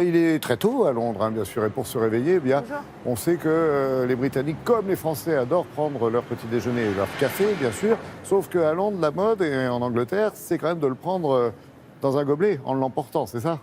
Il est très tôt à Londres, hein, bien sûr, et pour se réveiller, eh bien, on sait que les Britanniques, comme les Français, adorent prendre leur petit déjeuner et leur café, bien sûr, sauf qu'à Londres, la mode, et en Angleterre, c'est quand même de le prendre dans un gobelet, en l'emportant, c'est ça?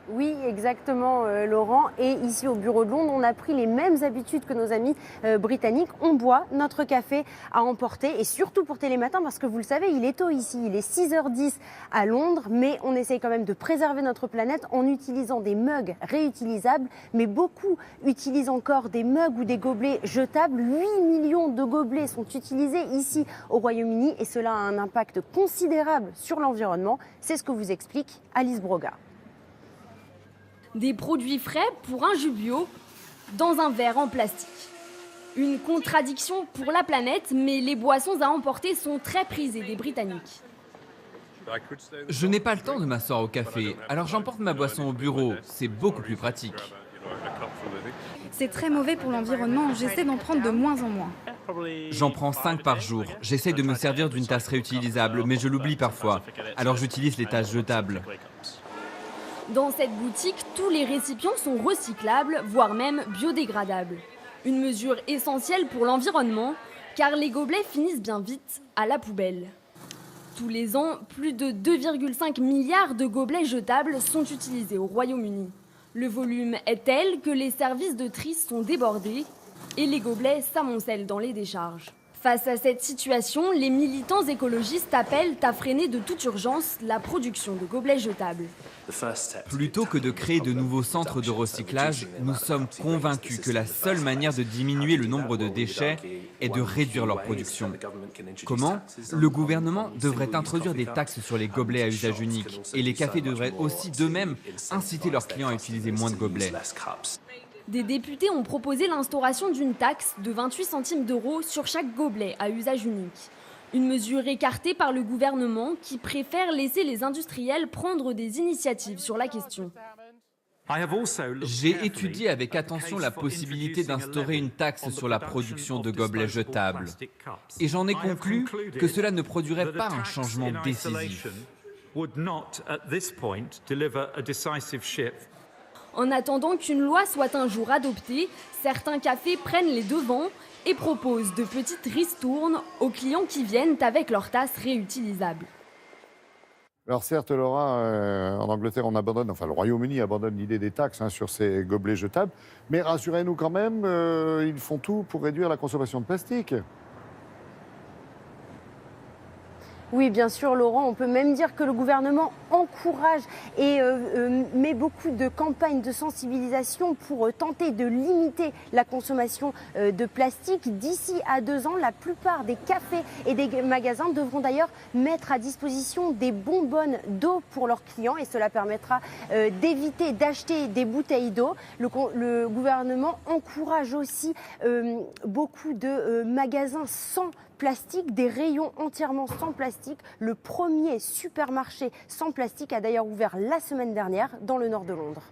Oui, exactement, Laurent. Et ici, au bureau de Londres, on a pris les mêmes habitudes que nos amis britanniques. On boit notre café à emporter, et surtout pour Télématin, parce que vous le savez, il est tôt ici. Il est 6h10 à Londres, mais on essaye quand même de préserver notre planète en utilisant des mugs réutilisables. Mais beaucoup utilisent encore des mugs ou des gobelets jetables. 8 millions de gobelets sont utilisés ici au Royaume-Uni, et cela a un impact considérable sur l'environnement. C'est ce que vous explique Alice Broga. Des produits frais pour un jus bio dans un verre en plastique. Une contradiction pour la planète, mais les boissons à emporter sont très prisées des Britanniques. Je n'ai pas le temps de m'asseoir au café, alors j'emporte ma boisson au bureau. C'est beaucoup plus pratique. C'est très mauvais pour l'environnement, j'essaie d'en prendre de moins en moins. J'en prends 5 par jour. J'essaie de me servir d'une tasse réutilisable, mais je l'oublie parfois. Alors j'utilise les tasses jetables. Dans cette boutique, tous les récipients sont recyclables, voire même biodégradables. Une mesure essentielle pour l'environnement, car les gobelets finissent bien vite à la poubelle. Tous les ans, plus de 2,5 milliards de gobelets jetables sont utilisés au Royaume-Uni. Le volume est tel que les services de tri sont débordés et les gobelets s'amoncellent dans les décharges. Face à cette situation, les militants écologistes appellent à freiner de toute urgence la production de gobelets jetables. Plutôt que de créer de nouveaux centres de recyclage, nous sommes convaincus que la seule manière de diminuer le nombre de déchets est de réduire leur production. Comment? Le gouvernement devrait introduire des taxes sur les gobelets à usage unique, et les cafés devraient aussi d'eux-mêmes inciter leurs clients à utiliser moins de gobelets. Des députés ont proposé l'instauration d'une taxe de 28 centimes d'euros sur chaque gobelet à usage unique. Une mesure écartée par le gouvernement qui préfère laisser les industriels prendre des initiatives sur la question. J'ai étudié avec attention la possibilité d'instaurer une taxe sur la production de gobelets jetables. Et j'en ai conclu que cela ne produirait pas un changement décisif. En attendant qu'une loi soit un jour adoptée, certains cafés prennent les devants et proposent de petites ristournes aux clients qui viennent avec leurs tasses réutilisables. Alors certes, Laura, en Angleterre, on abandonne, enfin le Royaume-Uni abandonne l'idée des taxes sur ces gobelets jetables, mais rassurez-nous quand même, ils font tout pour réduire la consommation de plastique. Oui, bien sûr, Laurent. On peut même dire que le gouvernement encourage et met beaucoup de campagnes de sensibilisation pour tenter de limiter la consommation de plastique. D'ici à 2 ans, la plupart des cafés et des magasins devront d'ailleurs mettre à disposition des bonbonnes d'eau pour leurs clients, et cela permettra d'éviter d'acheter des bouteilles d'eau. Le gouvernement encourage aussi beaucoup de magasins sans plastique, des rayons entièrement sans plastique. Le premier supermarché sans plastique a d'ailleurs ouvert la semaine dernière dans le nord de Londres.